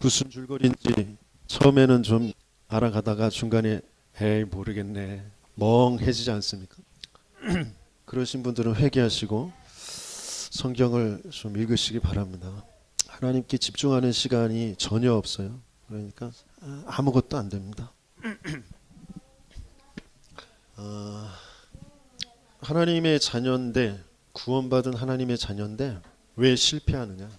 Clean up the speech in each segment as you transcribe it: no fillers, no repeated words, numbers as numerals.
무슨 줄거리인지 처음에는 좀 알아가다가 중간에 에이 모르겠네 멍해지지 않습니까? 그러신 분들은 회개하시고 성경을 좀 읽으시기 바랍니다. 하나님께 집중하는 시간이 전혀 없어요. 그러니까 아무것도 안 됩니다. 하나님의 자녀인데, 구원받은 하나님의 자녀인데 왜 실패하느냐?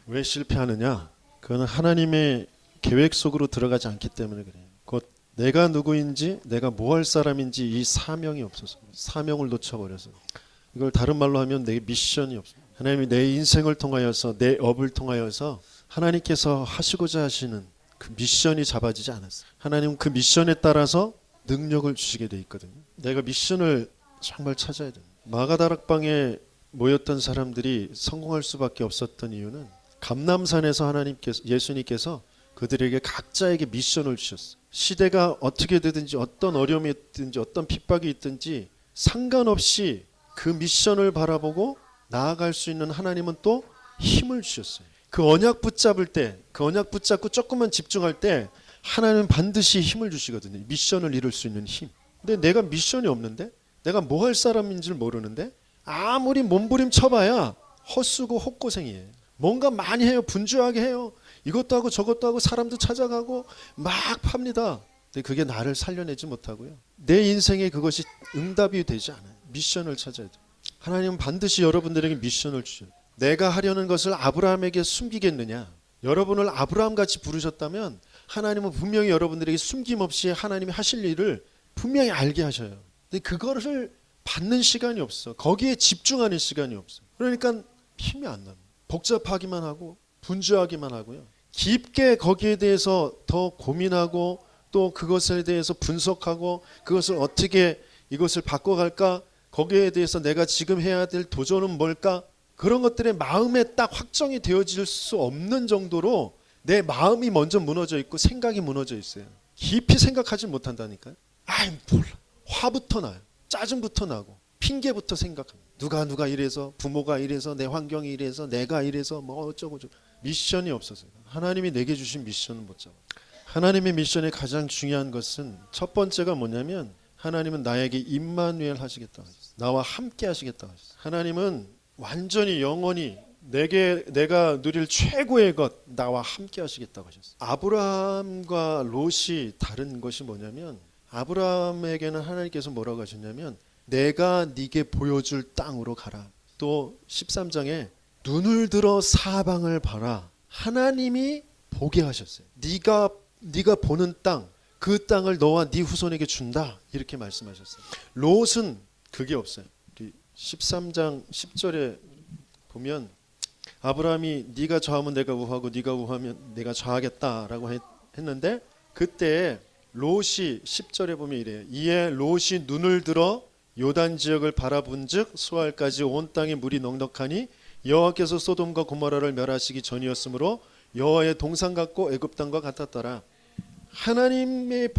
왜 실패하느냐? 그건 하나님의 계획 속으로 들어가지 않기 때문에 그래요. 곧 내가 누구인지, 내가 뭐 할 사람인지 이 사명이 없어서, 사명을 놓쳐버려서. 이걸 다른 말로 하면 내 미션이 없어요. 하나님이 내 인생을 통하여서, 내 업을 통하여서 하나님께서 하시고자 하시는 그 미션이 잡아지지 않았어요. 하나님은 그 미션에 따라서 능력을 주시게 돼 있거든요. 내가 미션을 정말 찾아야 돼요. 마가다락방에 모였던 사람들이 성공할 수밖에 없었던 이유는 감람산에서 하나님께서, 예수님께서 그들에게 각자에게 미션을 주셨어요. 시대가 어떻게 되든지, 어떤 어려움이 있든지, 어떤 핍박이 있든지 상관없이 그 미션을 바라보고 나아갈 수 있는 하나님은 또 힘을 주셨어요. 그 언약 붙잡을 때, 그 언약 붙잡고 조금만 집중할 때 하나님은 반드시 힘을 주시거든요. 미션을 이룰 수 있는 힘. 근데 내가 미션이 없는데, 내가 뭐 할 사람인지를 모르는데 아무리 몸부림 쳐봐야 헛수고 헛고생이에요. 뭔가 많이 해요. 분주하게 해요. 이것도 하고 저것도 하고 사람도 찾아가고 막 팝니다. 근데 그게 나를 살려내지 못하고요. 내 인생에 그것이 응답이 되지 않아요. 미션을 찾아야 돼요. 하나님은 반드시 여러분들에게 미션을 주셔요. 내가 하려는 것을 아브라함에게 숨기겠느냐? 여러분을 아브라함같이 부르셨다면 하나님은 분명히 여러분들에게 숨김없이 하나님이 하실 일을 분명히 알게 하셔요. 근데 그거를 받는 시간이 없어. 거기에 집중하는 시간이 없어. 그러니까 힘이 안 납니다. 복잡하기만 하고 분주하기만 하고요. 깊게 거기에 대해서 더 고민하고 또 그것에 대해서 분석하고 그것을 어떻게 이것을 바꿔갈까? 거기에 대해서 내가 지금 해야 될 도전은 뭘까? 그런 것들의 마음에 딱 확정이 되어질 수 없는 정도로 내 마음이 먼저 무너져 있고 생각이 무너져 있어요. 깊이 생각하지 못한다니까요. 아이 몰라. 화부터 나요. 짜증부터 나고 핑계부터 생각합니다. 누가 이래서, 부모가 이래서, 내 환경이 이래서, 내가 이래서 뭐 어쩌고 저쩌고. 미션이 없어서요. 하나님이 내게 주신 미션은 못 잡아. 하나님의 미션의 가장 중요한 것은 첫 번째가 뭐냐면 하나님은 나에게 임마누엘 하시겠다고 하셨어요. 나와 함께 하시겠다고 하셨어요. 하나님은 완전히 영원히 내가 누릴 최고의 것 나와 함께 하시겠다고 하셨어요. 아브라함과 롯이 다른 것이 뭐냐면 아브라함에게는 하나님께서 뭐라고 하셨냐면 내가 네게 보여줄 땅으로 가라. 또 13장에 눈을 들어 사방을 봐라. 하나님이 보게 하셨어요. 네가 보는 땅, 그 땅을 너와 네 후손에게 준다. 이렇게 말씀하셨어요. 롯은 그게 없어요. 13장 10절에 보면 아브라함이 네가 좌하면 내가 우하고 네가 우하면 내가 좌하겠다라고 했는데 그때 롯이 10절에 보면 이래요. 이에 롯이 눈을 들어 요단 지역을 바라본즉 수알까지 온 땅에 물이 넉넉하니 여호와께서 소돔과 고모라를 멸하시기 전이었으므로 여호와의 동산 같고 애굽 땅과 같았더라. 하나님의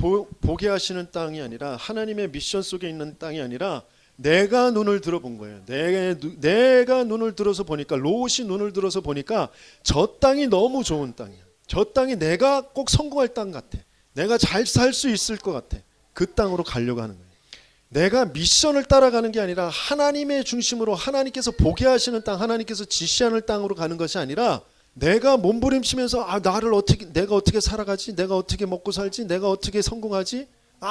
보게 하시는 땅이 아니라 하나님의 미션 속에 있는 땅이 아니라 내가 눈을 들어본 거예요. 내가 눈을 들어서 보니까 롯이 눈을 들어서 보니까 저 땅이 너무 좋은 땅이야. 저 땅이 내가 꼭 성공할 땅 같아. 내가 잘 살 수 있을 것 같아. 그 땅으로 가려고 하는 거예요. 내가 미션을 따라가는 게 아니라 하나님의 중심으로 하나님께서 보게 하시는 땅, 하나님께서 지시하는 땅으로 가는 것이 아니라 내가 몸부림치면서 내가 어떻게 살아가지? 내가 어떻게 먹고 살지? 내가 어떻게 성공하지?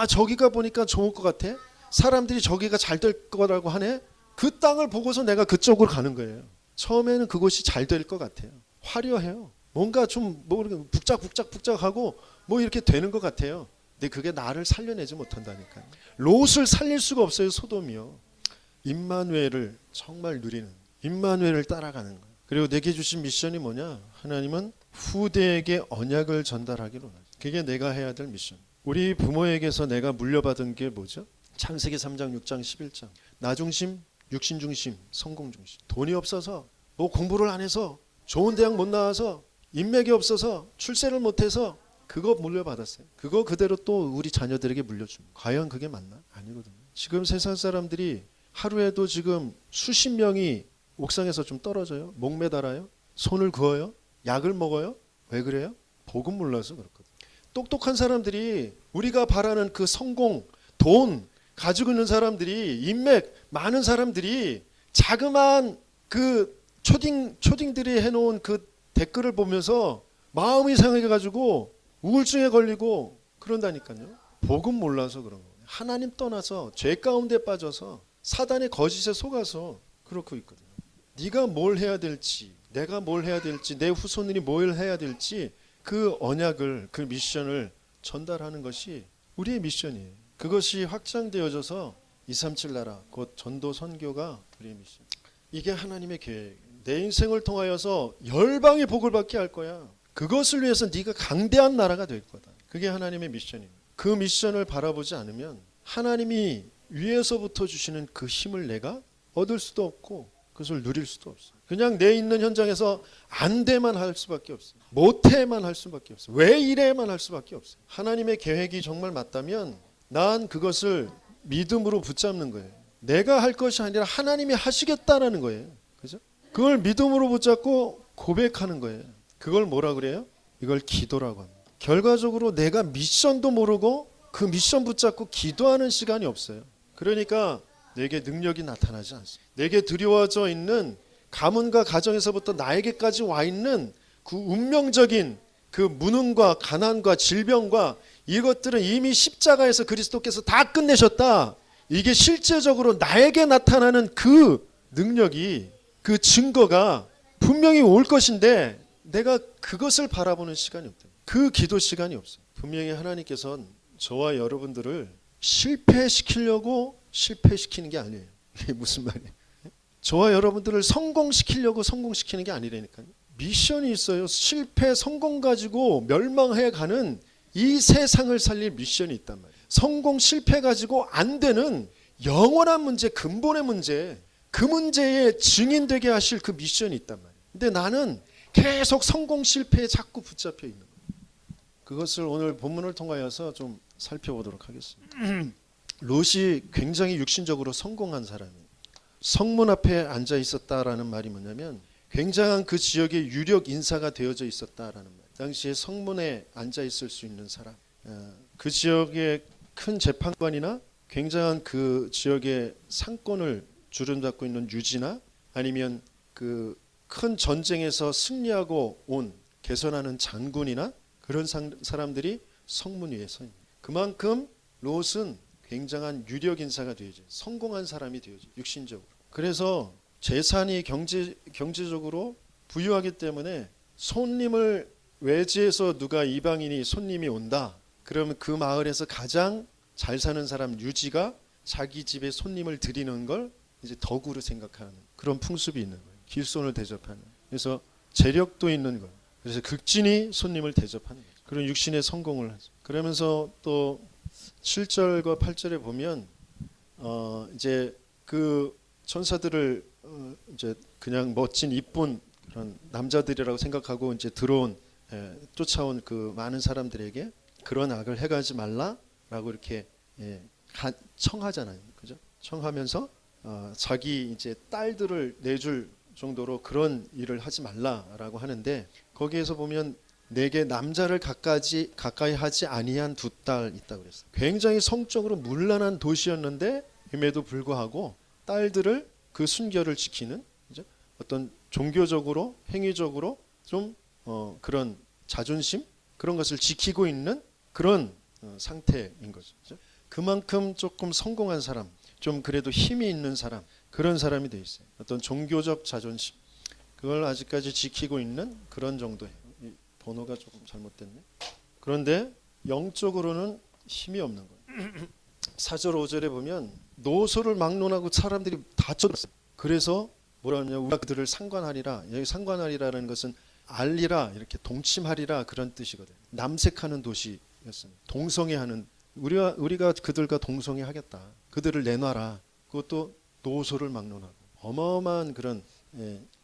저기가 보니까 좋을 것 같아. 사람들이 저기가 잘 될 거라고 하네. 그 땅을 보고서 내가 그쪽으로 가는 거예요. 처음에는 그것이 잘 될 것 같아요. 화려해요. 뭔가 좀 북적북적하고 뭐 이렇게 되는 것 같아요. 근데 그게 나를 살려내지 못한다니까요. 롯을 살릴 수가 없어요. 소돔이요. 임마누엘을 정말 누리는, 임마누엘을 따라가는 거예요. 그리고 내게 주신 미션이 뭐냐? 하나님은 후대에게 언약을 전달하기로 하죠. 그게 내가 해야 될 미션. 우리 부모에게서 내가 물려받은 게 뭐죠? 창세기 3장 6장 11장 나 중심, 육신 중심, 성공 중심. 돈이 없어서 뭐 공부를 안 해서 좋은 대학 못 나와서 인맥이 없어서 출세를 못해서 그거 물려받았어요. 그거 그대로 또 우리 자녀들에게 물려줍니다. 과연 그게 맞나? 아니거든요. 지금 세상 사람들이 하루에도 지금 수십 명이 옥상에서 좀 떨어져요. 목 매달아요. 손을 그어요. 약을 먹어요. 왜 그래요? 복음 몰라서 그렇거든. 똑똑한 사람들이 우리가 바라는 그 성공, 돈 가지고 있는 사람들이, 인맥 많은 사람들이 자그마한 그 초딩들이 해놓은 그 댓글을 보면서 마음이 상해가지고 우울증에 걸리고 그런다니까요. 복음 몰라서 그런 거예요. 하나님 떠나서 죄 가운데 빠져서 사단의 거짓에 속아서 그렇고 있거든요. 네가 뭘 해야 될지, 내가 뭘 해야 될지, 내 후손들이 뭘 해야 될지 그 언약을, 그 미션을 전달하는 것이 우리의 미션이에요. 그것이 확장되어져서 237 나라 곧 전도 선교가 우리의 미션. 이게 하나님의 계획. 내 인생을 통하여서 열방의 복을 받게 할 거야. 그것을 위해서 네가 강대한 나라가 될 거다. 그게 하나님의 미션입니다. 그 미션을 바라보지 않으면 하나님이 위에서부터 주시는 그 힘을 내가 얻을 수도 없고 그것을 누릴 수도 없어. 그냥 내 있는 현장에서 안 돼만 할 수밖에 없어. 못해만 할 수밖에 없어. 왜 이래만 할 수밖에 없어. 하나님의 계획이 정말 맞다면 난 그것을 믿음으로 붙잡는 거예요. 내가 할 것이 아니라 하나님이 하시겠다라는 거예요. 그죠? 그걸 믿음으로 붙잡고 고백하는 거예요. 그걸 뭐라 그래요? 이걸 기도라고 합니다. 결과적으로 내가 미션도 모르고 그 미션 붙잡고 기도하는 시간이 없어요. 그러니까 내게 능력이 나타나지 않습니다. 내게 드리워져 있는 가문과 가정에서부터 나에게까지 와 있는 그 운명적인 그 무능과 가난과 질병과 이것들은 이미 십자가에서 그리스도께서 다 끝내셨다. 이게 실제적으로 나에게 나타나는 그 능력이, 그 증거가 분명히 올 것인데 내가 그것을 바라보는 시간이 없다. 그 기도 시간이 없어요. 분명히 하나님께서는 저와 여러분들을 실패시키려고 실패시키는 게 아니에요. 이게 무슨 말이에요? 저와 여러분들을 성공시키려고 성공시키는 게 아니라니까요. 미션이 있어요. 실패, 성공 가지고 멸망해 가는 이 세상을 살릴 미션이 있단 말이에요. 성공, 실패 가지고 안 되는 영원한 문제, 근본의 문제, 그 문제에 증인되게 하실 그 미션이 있단 말이에요. 근데 나는 계속 성공, 실패에 자꾸 붙잡혀 있는 거예요. 그것을 오늘 본문을 통하여서 좀 살펴보도록 하겠습니다. 롯이 굉장히 육신적으로 성공한 사람이에요. 성문 앞에 앉아 있었다라는 말이 뭐냐면 굉장한 그 지역의 유력 인사가 되어져 있었다라는 말. 당시에 성문에 앉아 있을 수 있는 사람, 그 지역의 큰 재판관이나 굉장한 그 지역의 상권을 주름잡고 있는 유지나 아니면 그 큰 전쟁에서 승리하고 온 개선하는 장군이나 그런 사람들이 성문 위에 서 있는. 그만큼 롯은 굉장한 유력 인사가 되어져, 성공한 사람이 되어져, 육신적으로. 그래서 재산이 경제적으로 부유하기 때문에 손님을 외지에서 누가 이방인이 손님이 온다. 그러면 그 마을에서 가장 잘 사는 사람 유지가 자기 집에 손님을 드리는 걸 이제 덕으로 생각하는 그런 풍습이 있는 거예요. 길손을 대접하는. 그래서 재력도 있는 거예요. 그래서 극진히 손님을 대접하는 거죠. 그런 육신의 성공을 하죠. 그러면서 또 7절과 8절에 보면 이제 그 천사들을 이제 그냥 멋진 이쁜 그런 남자들이라고 생각하고 이제 들어온 쫓아온 그 많은 사람들에게 그런 악을 행하지 말라라고 이렇게 청하잖아요. 그죠? 청하면서 자기 이제 딸들을 내줄 정도로 그런 일을 하지 말라라고 하는데 거기에서 보면 내게 남자를 가까이 하지 아니한 두 딸 있다고 그랬어요. 굉장히 성적으로 문란한 도시였는데 임에도 불구하고 딸들을 그 순결을 지키는, 그죠? 어떤 종교적으로 행위적으로 좀 그런 자존심 그런 것을 지키고 있는 그런 상태인 거죠. 그죠? 그만큼 조금 성공한 사람, 좀 그래도 힘이 있는 사람, 그런 사람이 돼 있어요. 어떤 종교적 자존심 그걸 아직까지 지키고 있는 그런 정도예요. 이 번호가 조금 잘못됐네. 그런데 영적으로는 힘이 없는 거예요. 4절 5절에 보면 노소를 막론하고 사람들이 다 쳐들었어요. 그래서 뭐라 하냐, 우리가 그들을 상관하리라. 여기 상관하리라는 것은 알리라, 이렇게 동침하리라 그런 뜻이거든요. 남색하는 도시였습니다. 동성애하는, 우리가 그들과 동성애하겠다. 그들을 내놔라. 그것도 노소를 막론하고 어마어마한 그런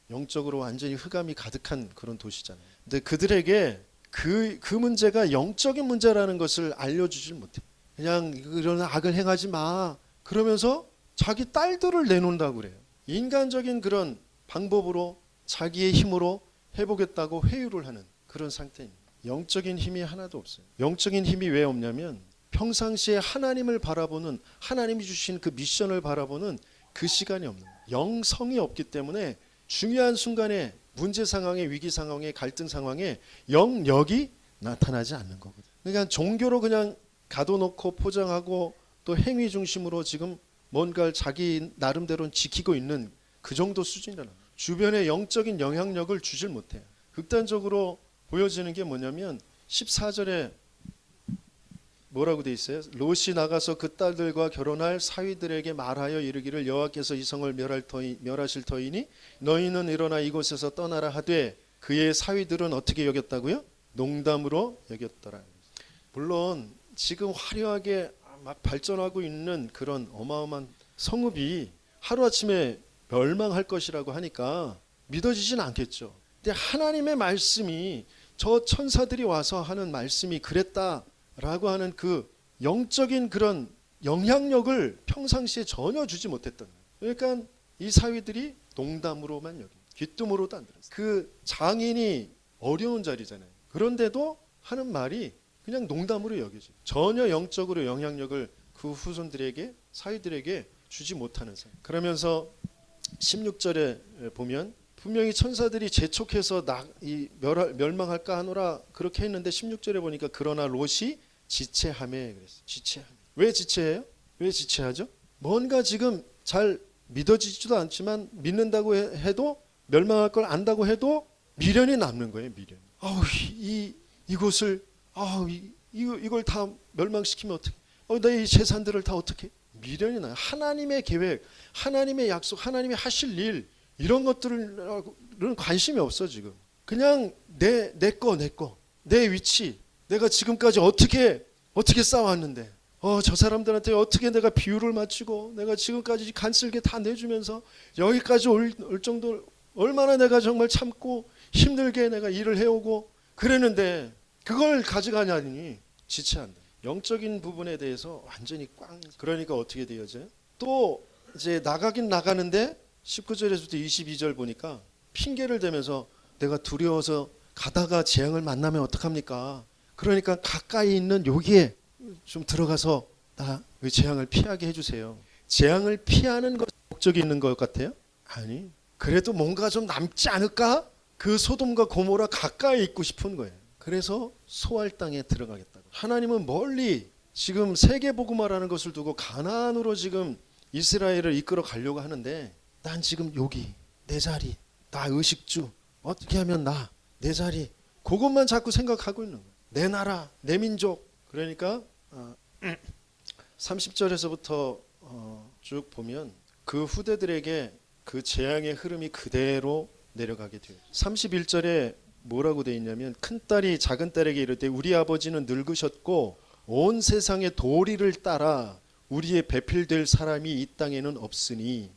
영적으로 완전히 흑암이 가득한 그런 도시잖아요. 근데 그들에게 그 문제가 영적인 문제라는 것을 알려주질 못해. 그냥 이런 악을 행하지 마. 그러면서 자기 딸들을 내놓는다고 그래요. 인간적인 그런 방법으로 자기의 힘으로 해보겠다고 회유를 하는 그런 상태입니다. 영적인 힘이 하나도 없어요. 영적인 힘이 왜 없냐면 평상시에 하나님을 바라보는, 하나님이 주신 그 미션을 바라보는 그 시간이 없는 거예요. 영성이 없기 때문에 중요한 순간에 문제 상황에, 위기 상황에, 갈등 상황에 영역이 나타나지 않는 거거든요. 그러니까 종교로 그냥 가둬놓고 포장하고 또 행위 중심으로 지금 뭔가를 자기 나름대로 지키고 있는 그 정도 수준이라는 거예요. 주변에 영적인 영향력을 주질 못해요. 극단적으로 보여지는 게 뭐냐면 14절에 뭐라고 돼 있어요? 롯이 나가서 그 딸들과 결혼할 사위들에게 말하여 이르기를 여호와께서 이 성을 멸하실 터이니 너희는 일어나 이곳에서 떠나라 하되 그의 사위들은 어떻게 여겼다고요? 농담으로 여겼더라. 물론 지금 화려하게 막 발전하고 있는 그런 어마어마한 성읍이 하루아침에 멸망할 것이라고 하니까 믿어지진 않겠죠. 근데 하나님의 말씀이 저 천사들이 와서 하는 말씀이 그랬다라고 하는 그 영적인 그런 영향력을 평상시에 전혀 주지 못했던 거예요. 그러니까 이 사위들이 농담으로만 여기, 귀뜸으로도 안 들었어요. 그 장인이 어려운 자리잖아요. 그런데도 하는 말이 그냥 농담으로 여기죠. 전혀 영적으로 영향력을 그 후손들에게, 사위들에게 주지 못하는 사람. 그러면서 16절에 보면 분명히 천사들이 재촉해서 멸망할까 하노라 그렇게 했는데 16절에 보니까 그러나 롯이 지체하매 그랬어요. 지체하매. 왜 지체해요? 왜 지체하죠? 뭔가 지금 잘 믿어지지도 않지만 믿는다고 해도 멸망할 걸 안다고 해도 미련이 남는 거예요. 미련. 이곳을 이걸 다 멸망시키면 어떻게? 내 이 재산들을 다 어떻게? 미련이 나요. 하나님의 계획, 하나님의 약속, 하나님이 하실 일 이런 것들은 관심이 없어 지금. 그냥 내 위치, 내가 지금까지 어떻게 싸워왔는데, 저 사람들한테 어떻게 내가 비유를 맞추고, 내가 지금까지 간쓸게 다 내주면서 여기까지 올 정도 얼마나 내가 정말 참고 힘들게 내가 일을 해오고 그랬는데 그걸 가져가냐니 지체한다. 영적인 부분에 대해서 완전히 꽝. 그러니까 어떻게 되어져요? 또 이제 나가긴 나가는데 19절에서부터 22절 보니까 핑계를 대면서 내가 두려워서 가다가 재앙을 만나면 어떡합니까? 그러니까 가까이 있는 여기에 좀 들어가서 나 재앙을 피하게 해주세요. 재앙을 피하는 것 목적이 있는 것 같아요? 아니, 그래도 뭔가 좀 남지 않을까? 그 소돔과 고모라 가까이 있고 싶은 거예요. 그래서 소알 땅에 들어가겠다고. 하나님은 멀리 지금 세계복음화라는 것을 두고 가나안으로 지금 이스라엘을 이끌어 가려고 하는데 난 지금 여기 내 자리, 나 의식주, 어떻게 하면 내 자리, 그것만 자꾸 생각하고 있는 거예요. 내 나라, 내 민족. 그러니까 30절에서부터 쭉 보면 그 후대들에게 그 재앙의 흐름이 그대로 내려가게 돼요. 31절에 뭐라고 돼 있냐면 큰딸이 작은딸에게 이르되 우리 아버지는 늙으셨고 온 세상의 도리를 따라 우리의 배필될 사람이 이 땅에는 없으니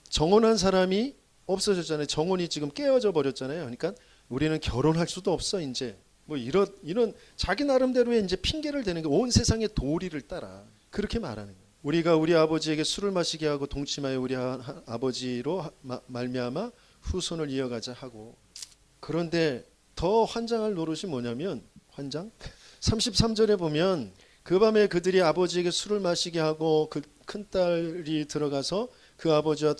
정혼한 사람이 없어졌잖아요. 정혼이 지금 깨어져 버렸잖아요. 그러니까 우리는 결혼할 수도 없어 이제 뭐 이런 자기 나름대로의 이제 핑계를 대는 게 온 세상의 도리를 따라 그렇게 말하는 거예요. 우리가 우리 아버지에게 술을 마시게 하고 동침하여 우리 아버지로 말미암아 후손을 이어가자 하고. 그런데 더 환장할 노릇이 뭐냐면 33절에 보면 그 밤에 그들이 아버지에게 술을 마시게 하고 그 큰딸이 들어가서 그 아버지와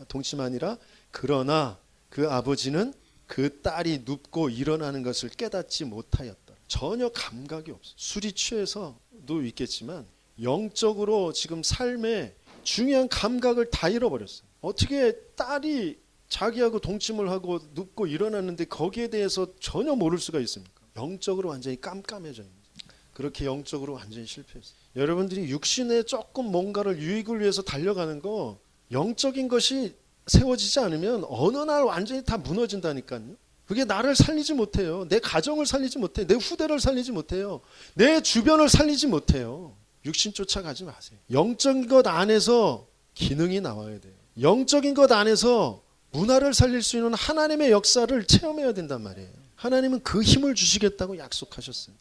동침하니라. 그러나 그 아버지는 그 딸이 눕고 일어나는 것을 깨닫지 못하였다. 전혀 감각이 없어. 술이 취해서도 있겠지만 영적으로 지금 삶의 중요한 감각을 다 잃어버렸어요. 어떻게 딸이 자기하고 동침을 하고 눕고 일어났는데 거기에 대해서 전혀 모를 수가 있습니까? 영적으로 완전히 깜깜해져 있는 거죠. 그렇게 영적으로 완전히 실패했어요. 여러분들이 육신에 조금 뭔가를 유익을 위해서 달려가는 거 영적인 것이 세워지지 않으면 어느 날 완전히 다 무너진다니까요. 그게 나를 살리지 못해요. 내 가정을 살리지 못해. 내 후대를 살리지 못해요. 내 주변을 살리지 못해요. 육신 쫓아가지 마세요. 영적인 것 안에서 기능이 나와야 돼요. 영적인 것 안에서 문화를 살릴 수 있는 하나님의 역사를 체험해야 된단 말이에요. 하나님은 그 힘을 주시겠다고 약속하셨어요.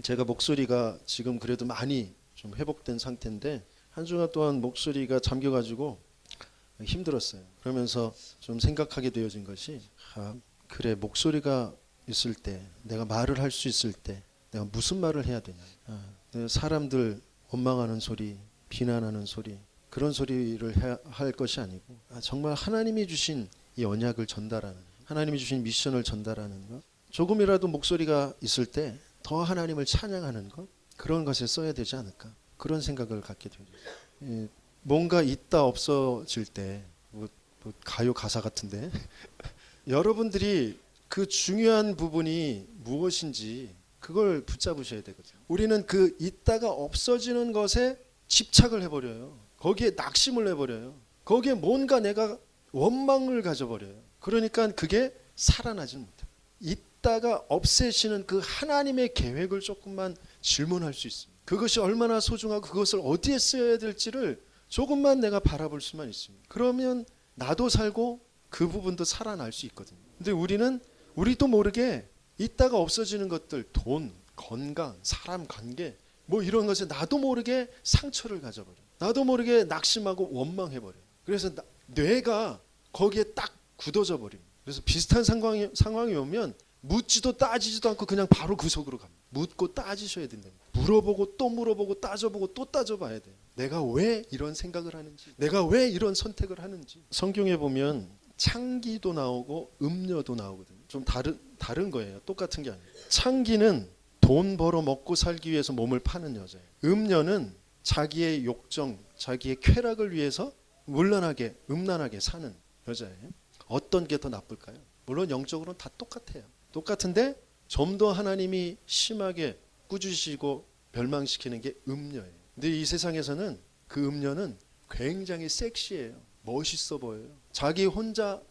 제가 목소리가 지금 그래도 많이 좀 회복된 상태인데 한 주간 동안 목소리가 잠겨가지고 힘들었어요. 그러면서 좀 생각하게 되어진 것이 그래 목소리가 있을 때, 내가 말을 할 수 있을 때 내가 무슨 말을 해야 되냐. 사람들 원망하는 소리, 비난하는 소리, 그런 소리를 할 것이 아니고 정말 하나님이 주신 이 언약을 전달하는, 하나님이 주신 미션을 전달하는 것, 조금이라도 목소리가 있을 때 더 하나님을 찬양하는 것, 그런 것에 써야 되지 않을까, 그런 생각을 갖게 됩니다. 뭔가 있다 없어질 때, 뭐 가요 가사 같은데 여러분들이 그 중요한 부분이 무엇인지 그걸 붙잡으셔야 되거든요. 우리는 그 있다가 없어지는 것에 집착을 해버려요. 거기에 낙심을 해버려요. 거기에 뭔가 내가 원망을 가져버려요. 그러니까 그게 살아나지 못해요. 있다가 없애시는 그 하나님의 계획을 조금만 질문할 수 있습니다. 그것이 얼마나 소중하고 그것을 어디에 써야 될지를 조금만 내가 바라볼 수만 있습니다. 그러면 나도 살고 그 부분도 살아날 수 있거든요. 근데 우리도 모르게 있다가 없어지는 것들, 돈, 건강, 사람 관계, 뭐 이런 것에 나도 모르게 상처를 가져버려요. 나도 모르게 낙심하고 원망해버려요. 그래서 뇌가 거기에 딱 굳어져 버립니다. 그래서 비슷한 상황이 오면 묻지도 따지지도 않고 그냥 바로 그 속으로 갑니다. 묻고 따지셔야 된다. 물어보고 또 물어보고 따져보고 또 따져봐야 돼요. 내가 왜 이런 생각을 하는지, 내가 왜 이런 선택을 하는지. 성경에 보면 창기도 나오고 음녀도 나오거든요. 좀 다른 거예요. 똑같은 게 아니에요. 창기는 돈 벌어 먹고 살기 위해서 몸을 파는 여자예요. 음녀는 자기의 욕정, 자기의 쾌락을 위해서 음란하게 사는 여자예요. 어떤 게 더 나쁠까요? 물론 영적으로는 다 똑같아요. 똑같은데 좀 더 하나님이 심하게 꾸짖으시고 멸망시키는 게 음녀예요. 근데 이 세상에서는 그 음녀는 굉장히 섹시해요. 멋있어 보여요. 자기 혼자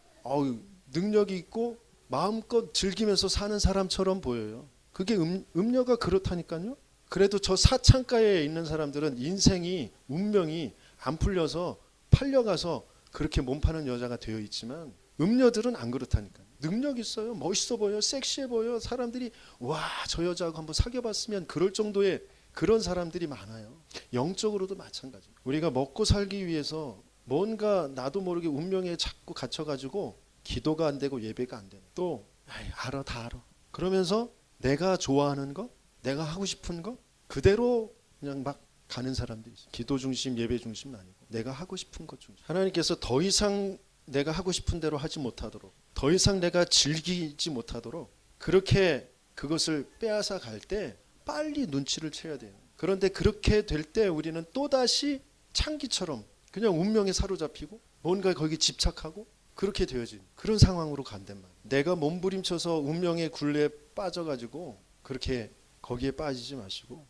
능력이 있고 마음껏 즐기면서 사는 사람처럼 보여요. 그게 음녀가 그렇다니까요. 그래도 저 사창가에 있는 사람들은 인생이, 운명이 안 풀려서 팔려가서 그렇게 몸 파는 여자가 되어 있지만 음녀들은 안 그렇다니까요. 능력 있어요. 멋있어 보여요. 섹시해 보여요. 사람들이 와, 저 여자하고 한번 사귀어봤으면 그럴 정도의 그런 사람들이 많아요. 영적으로도 마찬가지. 우리가 먹고 살기 위해서 뭔가 나도 모르게 운명에 자꾸 갇혀가지고 기도가 안 되고 예배가 안 되는. 또 다 알아. 그러면서 내가 좋아하는 거, 내가 하고 싶은 거 그대로 그냥 막 가는 사람들이 있어요. 기도 중심, 예배 중심은 아니고 내가 하고 싶은 것 중심. 하나님께서 더 이상 내가 하고 싶은 대로 하지 못하도록, 더 이상 내가 즐기지 못하도록 그렇게 그것을 빼앗아 갈 때 빨리 눈치를 채야 돼요. 그런데 그렇게 될 때 우리는 또다시 창기처럼 그냥 운명에 사로잡히고 뭔가 거기 집착하고 그렇게 되어진 그런 상황으로 간단 말이에요. 내가 몸부림쳐서 운명의 굴레에 빠져가지고 그렇게 거기에 빠지지 마시고,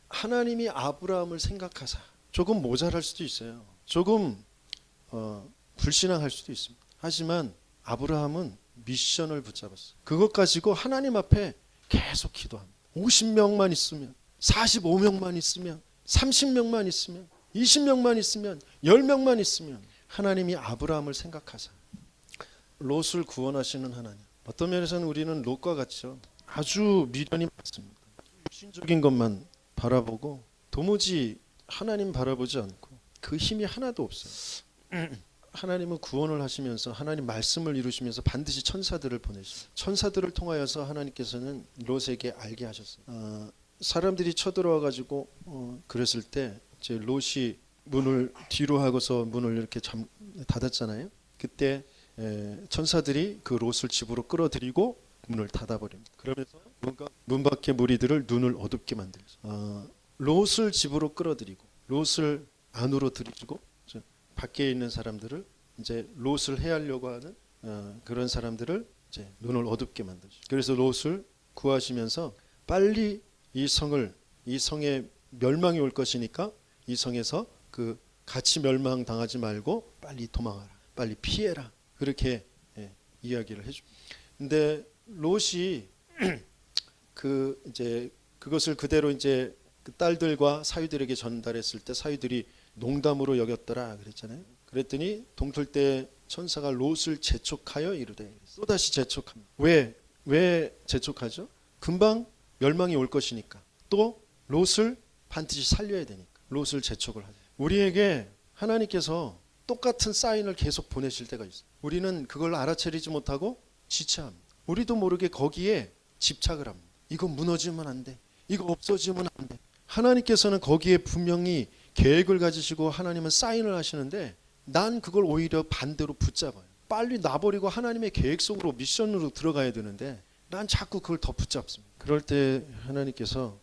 하나님이 아브라함을 생각하사, 조금 모자랄 수도 있어요. 조금 불신앙할 수도 있습니다. 하지만 아브라함은 미션을 붙잡았어요. 그것 가지고 하나님 앞에 계속 기도합니다. 50명만 있으면, 45명만 있으면, 30명만 있으면, 20명만 있으면, 10명만 있으면 하나님이 아브라함을 생각하사 롯을 구원하시는 하나님. 어떤 면에서는 우리는 롯과 같죠. 아주 미련이 많습니다. 육신적인 것만 바라보고 도무지 하나님 바라보지 않고 그 힘이 하나도 없어요. 하나님은 구원을 하시면서 하나님 말씀을 이루시면서 반드시 천사들을 보내시고 천사들을 통하여서 하나님께서는 롯에게 알게 하셨어요. 사람들이 쳐들어와 가지고 그랬을 때 이제 롯이 문을 뒤로 하고서 문을 이렇게 닫았잖아요. 그때 천사들이 그 롯을 집으로 끌어들이고 문을 닫아버립니다. 그러면서 문 밖의 무리들을 눈을 어둡게 만들죠. 롯을 집으로 끌어들이고 롯을 안으로 들이고 밖에 있는 사람들을 이제 롯을 해하려고 하는 그런 사람들을 이제 눈을 어둡게 만들죠. 그래서 롯을 구하시면서 빨리 이 성에 멸망이 올 것이니까 이 성에서 그 같이 멸망당하지 말고 빨리 도망하라, 빨리 피해라, 그렇게 이야기를 해줍니다. 근데 롯이 이제 그것을 그대로 이제 그 딸들과 사위들에게 전달했을 때 사위들이 농담으로 여겼더라 그랬잖아요. 그랬더니 동틀때 천사가 롯을 재촉하여 이르되, 또다시 재촉합니다. 왜 재촉하죠? 금방 멸망이 올 것이니까, 또 롯을 반드시 살려야 되니까 롯을 재촉을 하죠. 우리에게 하나님께서 똑같은 사인을 계속 보내실 때가 있어요. 우리는 그걸 알아차리지 못하고 지체합니다. 우리도 모르게 거기에 집착을 합니다. 이거 무너지면 안 돼. 이거 없어지면 안 돼. 하나님께서는 거기에 분명히 계획을 가지시고 하나님은 사인을 하시는데 난 그걸 오히려 반대로 붙잡아요. 빨리 놔버리고 하나님의 계획 속으로 미션으로 들어가야 되는데 난 자꾸 그걸 더 붙잡습니다. 그럴 때 하나님께서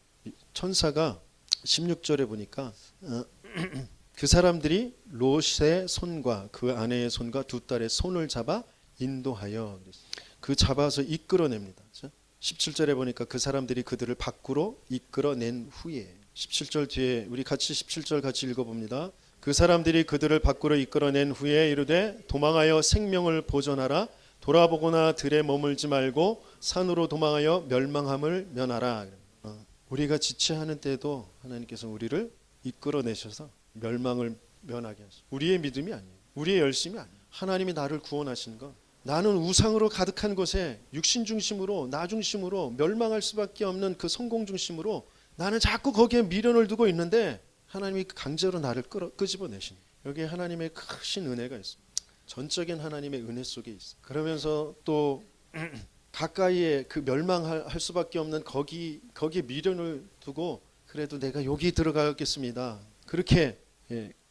천사가 16절에 보니까 그 사람들이 롯의 손과 그 아내의 손과 두 딸의 손을 잡아 인도하여 그 잡아서 이끌어냅니다. 17절에 보니까 그 사람들이 그들을 밖으로 이끌어낸 후에 17절 뒤에 우리 같이 17절 같이 읽어봅니다. 그 사람들이 그들을 밖으로 이끌어낸 후에 이르되 도망하여 생명을 보존하라. 돌아보거나 들에 머물지 말고 산으로 도망하여 멸망함을 면하라. 우리가 지체하는 때도 하나님께서 우리를 이끌어내셔서 멸망을 면하게 하시고 우리의 믿음이 아니에요. 우리의 열심이 아니에요. 하나님이 나를 구원하신 것. 나는 우상으로 가득한 곳에 육신 중심으로 나 중심으로 멸망할 수밖에 없는 그 성공 중심으로 나는 자꾸 거기에 미련을 두고 있는데 하나님이 강제로 나를 끄집어내신 여기에 하나님의 크신 은혜가 있습니다. 전적인 하나님의 은혜 속에 있어요. 그러면서 또 가까이에 그 멸망할 수밖에 없는 거기에 미련을 두고 그래도 내가 여기 들어가겠습니다. 그렇게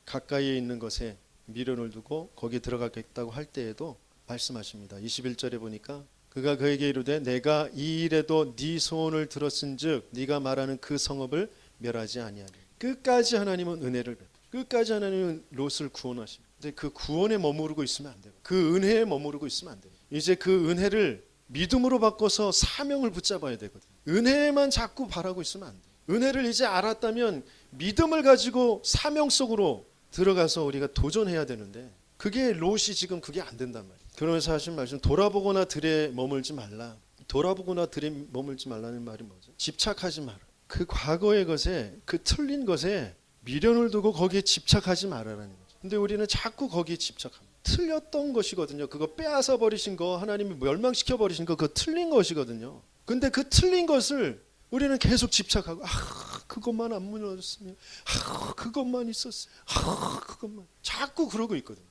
가까이에 있는 것에 미련을 두고 거기 들어가겠다고 할 때에도 말씀하십니다. 21절에 보니까 그가 그에게 이르되 내가 이 일에도 네 소원을 들었은즉 네가 말하는 그 성읍을 멸하지 아니하리. 끝까지 하나님은 은혜를 베풀. 끝까지 하나님은 롯을 구원하십니다. 근데 그 구원에 머무르고 있으면 안 되고 그 은혜에 머무르고 있으면 안 돼요. 이제 그 은혜를 믿음으로 바꿔서 사명을 붙잡아야 되거든요. 은혜만 자꾸 바라고 있으면 안 돼요. 은혜를 이제 알았다면 믿음을 가지고 사명 속으로 들어가서 우리가 도전해야 되는데 그게 롯이 지금 그게 안 된단 말이에요. 그러면서 하신 말씀 돌아보거나 들에 머물지 말라. 돌아보거나 들에 머물지 말라는 말이 뭐죠? 집착하지 마라. 그 과거의 것에 그 틀린 것에 미련을 두고 거기에 집착하지 말아라는 거죠. 근데 우리는 자꾸 거기에 집착합니다. 틀렸던 것이거든요. 그거 빼앗아 버리신 거 하나님이 멸망시켜 버리신 거 그거 틀린 것이거든요. 근데 그 틀린 것을 우리는 계속 집착하고 그것만 안 무너졌으면 그것만 있었으면 그것만 자꾸 그러고 있거든요.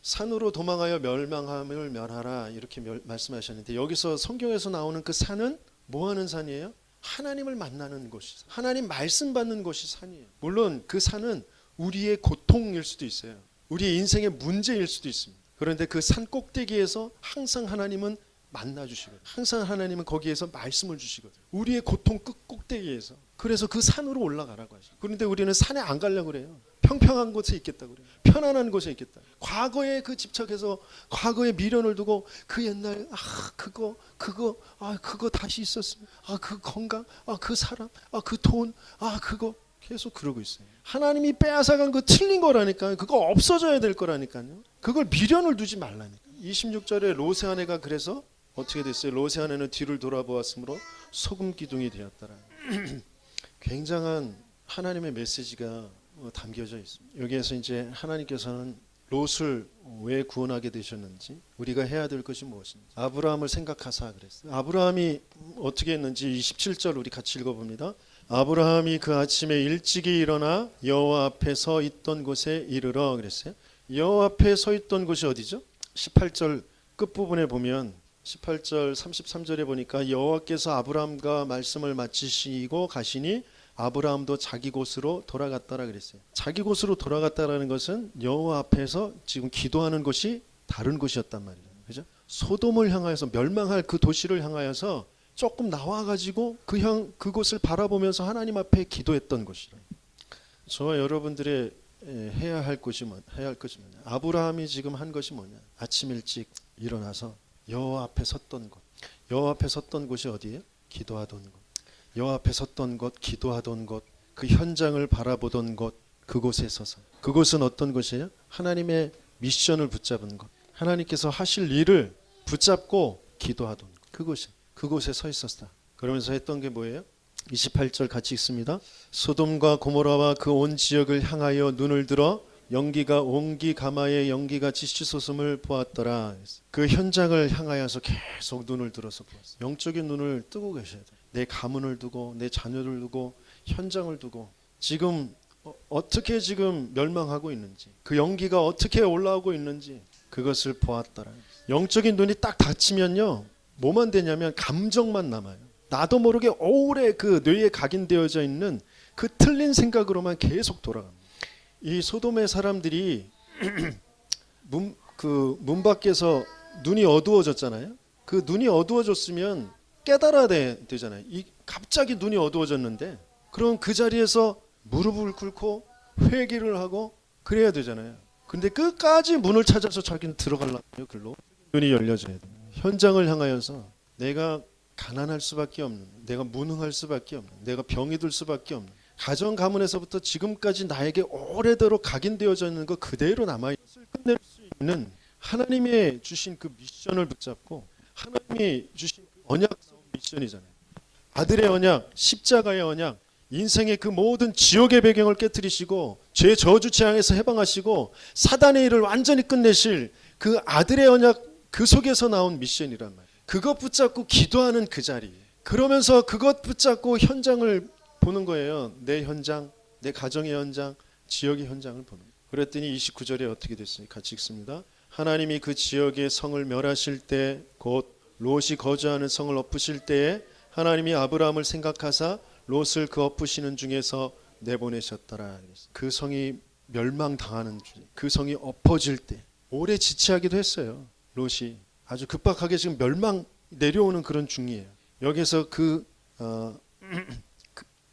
산으로 도망하여 멸망함을 면하라 이렇게 말씀하셨는데 여기서 성경에서 나오는 그 산은 뭐 하는 산이에요? 하나님을 만나는 곳이 하나님 말씀 받는 곳이 산이에요. 물론 그 산은 우리의 고통일 수도 있어요. 우리의 인생의 문제일 수도 있습니다. 그런데 그 산 꼭대기에서 항상 하나님은 만나주시거든요. 항상 하나님은 거기에서 말씀을 주시거든요. 우리의 고통 끝 꼭대기에서. 그래서 그 산으로 올라가라고 하죠. 그런데 우리는 산에 안 가려고 그래요. 평평한 곳에 있겠다고 그래요. 편안한 곳에 있겠다. 과거에 그 집착해서 과거에 미련을 두고 그 옛날 그거 다시 있었으면 그 건강 그 사람 그 돈 그거 계속 그러고 있어요. 하나님이 빼앗아간 거 틀린 거라니까요. 그거 없어져야 될 거라니까요. 그걸 미련을 두지 말라니까. 26절에 롯의 아내가 그래서 어떻게 됐어요? 롯의 아내는 뒤를 돌아보았으므로 소금 기둥이 되었더라. 굉장한 하나님의 메시지가 담겨져 있습니다. 여기에서 이제 하나님께서는 롯을 왜 구원하게 되셨는지 우리가 해야 될 것이 무엇인지 아브라함을 생각하사 그랬어요. 아브라함이 어떻게 했는지 27절 우리 같이 읽어봅니다. 아브라함이 그 아침에 일찍이 일어나 여호와 앞에 서 있던 곳에 이르러 그랬어요. 여호와 앞에 서 있던 곳이 어디죠? 18절 끝부분에 보면 18절 33절에 보니까 여호와께서 아브라함과 말씀을 마치시고 가시니 아브라함도 자기 곳으로 돌아갔다라 그랬어요. 자기 곳으로 돌아갔다라는 것은 여호와 앞에서 지금 기도하는 곳이 다른 곳이었단 말이에요. 그죠? 소돔을 향하여서 멸망할 그 도시를 향하여서 조금 나와가지고 그곳을 바라보면서 하나님 앞에 기도했던 곳이라. 저와 여러분들의 해야 할 것이 뭐냐? 아브라함이 지금 한 것이 뭐냐? 아침 일찍 일어나서 여호와 앞에 섰던 곳. 여호와 앞에 섰던 곳이 어디예요? 기도하던 곳. 여호와 앞에 섰던 곳, 기도하던 곳, 그 현장을 바라보던 곳, 그곳에 서서. 그곳은 어떤 곳이에요? 하나님의 미션을 붙잡은 곳. 하나님께서 하실 일을 붙잡고 기도하던 곳. 그곳에 서 있었다. 그러면서 했던 게 뭐예요? 28절 같이 읽습니다. 소돔과 고모라와 그 온 지역을 향하여 눈을 들어 연기가 옹기 가마의 연기같이 치솟음을 보았더라. 그 현장을 향하여서 계속 눈을 들어서 보았어요. 영적인 눈을 뜨고 계셔야 돼요. 내 가문을 두고 내 자녀를 두고 현장을 두고 지금 어떻게 지금 멸망하고 있는지 그 연기가 어떻게 올라오고 있는지 그것을 보았더라. 영적인 눈이 딱 닫히면요 뭐만 되냐면 감정만 남아요. 나도 모르게 오래 그 뇌에 각인되어져 있는 그 틀린 생각으로만 계속 돌아갑니다. 이 소돔의 사람들이 문 밖에서 눈이 어두워졌잖아요. 그 눈이 어두워졌으면 깨달아야 되잖아요. 갑자기 눈이 어두워졌는데 그럼 그 자리에서 무릎을 꿇고 회개를 하고 그래야 되잖아요. 근데 끝까지 문을 찾아서 자기는 들어가려고요. 글로 눈이 열려져야 돼요. 현장을 향하여서 내가 가난할 수밖에 없는, 내가 무능할 수밖에 없는, 내가 병이 들 수밖에 없는, 가정 가문에서부터 지금까지 나에게 오래도록 각인되어져 있는 것 그대로 남아있을 끝낼 수 있는 하나님의 주신 그 미션을 붙잡고 하나님이 주신 그 언약성 미션이잖아요. 아들의 언약, 십자가의 언약, 인생의 그 모든 지옥의 배경을 깨트리시고 죄 저주 재앙에서 해방하시고 사단의 일을 완전히 끝내실 그 아들의 언약 그 속에서 나온 미션이란 말이에요. 그것 붙잡고 기도하는 그 자리, 그러면서 그것 붙잡고 현장을 보는 거예요. 내 현장, 내 가정의 현장, 지역의 현장을 보는 거예요. 그랬더니 29절에 어떻게 됐습니까? 같이 읽습니다. 하나님이 그 지역의 성을 멸하실 때 곧 롯이 거주하는 성을 엎으실 때에 하나님이 아브라함을 생각하사 롯을 그 엎으시는 중에서 내보내셨더라. 그 성이 멸망당하는 중, 그 성이 엎어질 때 오래 지체하기도 했어요. 롯이 아주 급박하게 지금 멸망 내려오는 그런 중이에요. 여기서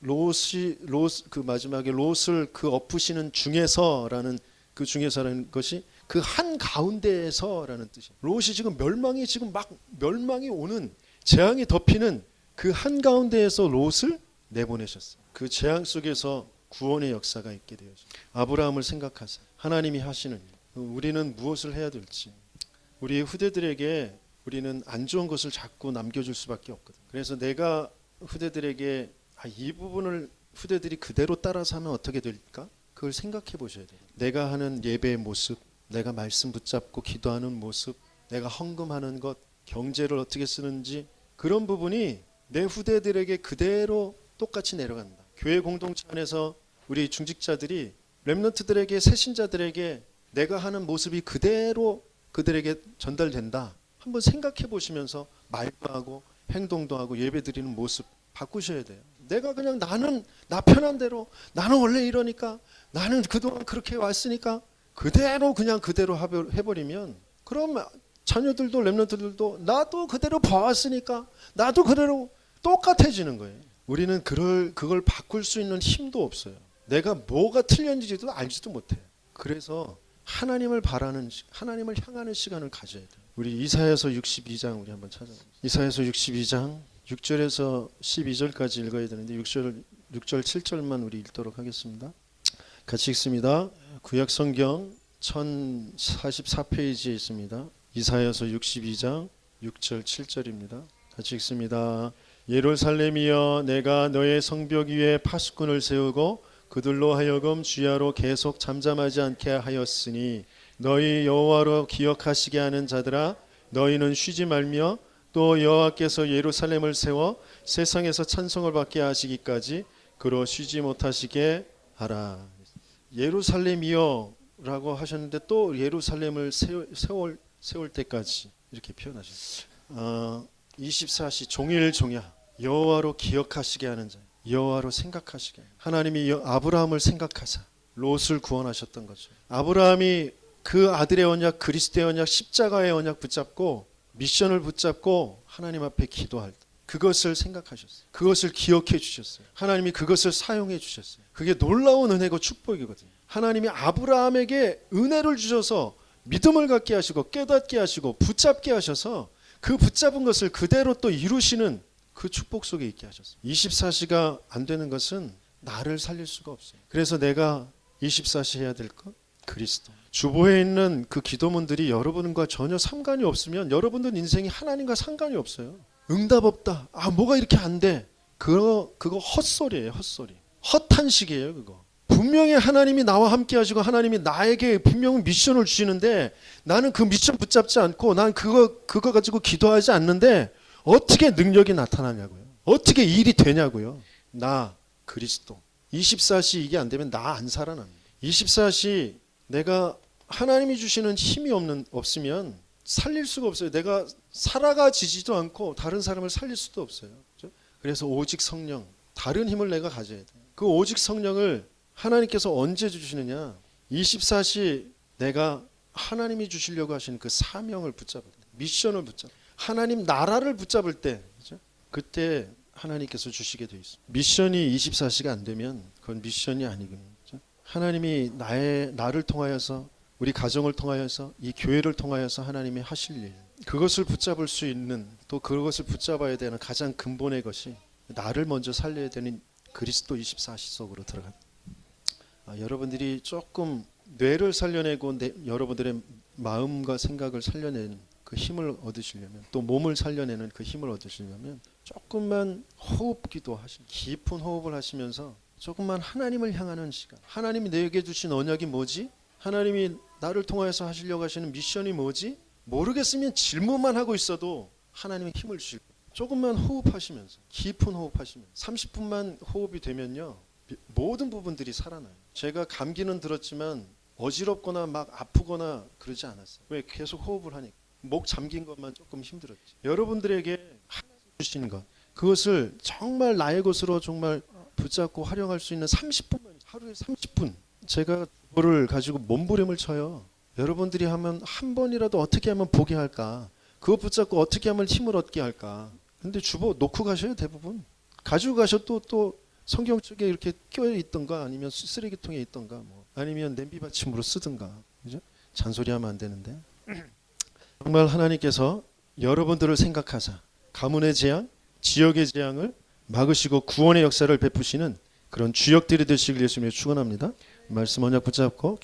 롯 마지막에 롯을 그 엎으시는 중에서라는 그 중에서라는 것이 그 한 가운데에서라는 뜻이에요. 롯이 지금 멸망이 오는 재앙이 덮이는 그 한 가운데에서 롯을 내보내셨어요. 그 재앙 속에서 구원의 역사가 있게 되어서 아브라함을 생각하사 하나님이 하시는 일, 우리는 무엇을 해야 될지, 우리 후대들에게 우리는 안 좋은 것을 자꾸 남겨줄 수밖에 없거든. 그래서 내가 후대들에게 이 부분을 후대들이 그대로 따라서 하면 어떻게 될까? 그걸 생각해 보셔야 돼요. 내가 하는 예배의 모습, 내가 말씀 붙잡고 기도하는 모습, 내가 헌금하는 것, 경제를 어떻게 쓰는지 그런 부분이 내 후대들에게 그대로 똑같이 내려간다. 교회 공동체 안에서 우리 중직자들이 렘넌트들에게, 새신자들에게 내가 하는 모습이 그대로 그들에게 전달된다. 한번 생각해 보시면서 말도 하고 행동도 하고 예배드리는 모습 바꾸셔야 돼요. 내가 그냥 나는 나 편한 대로, 나는 원래 이러니까, 나는 그동안 그렇게 왔으니까 그대로 해버리면 그럼 자녀들도 렘넌트들도 나도 그대로 봐왔으니까 나도 그대로 똑같아지는 거예요. 우리는 그걸 바꿀 수 있는 힘도 없어요. 내가 뭐가 틀렸는지도 알지도 못해요. 그래서 하나님을 향하는 시간을 가져야 돼요. 우리 이사야서 62장 우리 한번 찾아보겠습니다. 이사야서 62장 6절에서 12절까지 읽어야 되는데 6절 7절만 우리 읽도록 하겠습니다. 같이 읽습니다. 구약 성경 1044페이지에 있습니다. 이사야서 62장 6절 7절입니다. 같이 읽습니다. 예루살렘이여, 내가 너의 성벽 위에 파수꾼을 세우고 그들로 하여금 주야로 계속 잠잠하지 않게 하였으니 너희 여호와로 기억하시게 하는 자들아, 너희는 쉬지 말며 또 여호와께서 예루살렘을 세워 세상에서 찬송을 받게 하시기까지 그로 쉬지 못하시게 하라. 예루살렘이여 라고 하셨는데 또 예루살렘을 세울 때까지 이렇게 표현하셨어요. 24시 종일종야 여호와로 기억하시게 하는 자, 여호와로 생각하시게. 하나님이 아브라함을 생각하사 롯을 구원하셨던 거죠. 아브라함이 그 아들의 언약, 그리스도의 언약, 십자가의 언약 붙잡고 미션을 붙잡고 하나님 앞에 기도할 때 그것을 생각하셨어요. 그것을 기억해 주셨어요. 하나님이 그것을 사용해 주셨어요. 그게 놀라운 은혜고 축복이거든요. 하나님이 아브라함에게 은혜를 주셔서 믿음을 갖게 하시고 깨닫게 하시고 붙잡게 하셔서 그 붙잡은 것을 그대로 또 이루시는 그 축복 속에 있게 하셨어요. 24시가 안 되는 것은 나를 살릴 수가 없어요. 그래서 내가 24시 해야 될 것? 그리스도. 주보에 있는 그 기도문들이 여러분과 전혀 상관이 없으면 여러분들 인생이 하나님과 상관이 없어요. 응답 없다. 뭐가 이렇게 안 돼. 그거 헛소리예요. 헛소리. 헛한식이에요. 그거. 분명히 하나님이 나와 함께 하시고 하나님이 나에게 분명히 미션을 주시는데 나는 그 미션 붙잡지 않고 난 그거 가지고 기도하지 않는데 어떻게 능력이 나타나냐고요. 어떻게 일이 되냐고요. 나 그리스도. 24시 이게 안 되면 나 안 살아납니다. 24시 내가 하나님이 주시는 힘이 없으면 살릴 수가 없어요. 내가 살아가지지도 않고 다른 사람을 살릴 수도 없어요. 그렇죠? 그래서 오직 성령, 다른 힘을 내가 가져야 돼. 그 오직 성령을 하나님께서 언제 주시느냐? 24시 내가 하나님이 주시려고 하시는 그 사명을 붙잡을 때, 미션을 하나님 나라를 붙잡을 때, 그렇죠? 그때 하나님께서 주시게 돼 있어. 미션이 24시가 안 되면 그건 미션이 아니거든요. 그렇죠? 하나님이 나를 통하여서, 우리 가정을 통하여서, 이 교회를 통하여서 하나님이 하실 일, 그것을 붙잡을 수 있는, 또 그것을 붙잡아야 되는 가장 근본의 것이 나를 먼저 살려야 되는 그리스도 24시 속으로 들어간다. 여러분들이 조금 뇌를 살려내고 여러분들의 마음과 생각을 살려내는 그 힘을 얻으시려면, 또 몸을 살려내는 그 힘을 얻으시려면 조금만 호흡기도 하시고 깊은 호흡을 하시면서 조금만 하나님을 향하는 시간, 하나님이 내게 주신 언약이 뭐지? 하나님이 나를 통하여서 하시려고 하시는 미션이 뭐지? 모르겠으면 질문만 하고 있어도 하나님이 힘을 주실 거예요. 조금만 호흡하시면서, 깊은 호흡하시면 30분만 호흡이 되면요, 모든 부분들이 살아나요. 제가 감기는 들었지만 어지럽거나 막 아프거나 그러지 않았어요. 왜? 계속 호흡을 하니까. 목 잠긴 것만 조금 힘들었지. 여러분들에게 하나님 주신 것, 그것을 정말 나의 것으로 정말 붙잡고 활용할 수 있는 30분만, 하루에 30분. 제가 그거를 가지고 몸부림을 쳐요. 여러분들이 하면 한 번이라도 어떻게 하면 보게 할까? 그거 붙잡고 어떻게 하면 힘을 얻게 할까? 근데 주보 놓고 가셔요. 대부분 가지고 가셔도 또 성경 쪽에 이렇게 껴 있던가, 아니면 쓰레기통에 있던가, 뭐 아니면 냄비 받침으로 쓰든가. 그죠? 잔소리하면 안 되는데. 정말 하나님께서 여러분들을 생각하사 가문의 재앙, 지역의 재앙을 막으시고 구원의 역사를 베푸시는 그런 주역들이 되시길 예수님의 축원합니다. 말씀 언약 붙잡고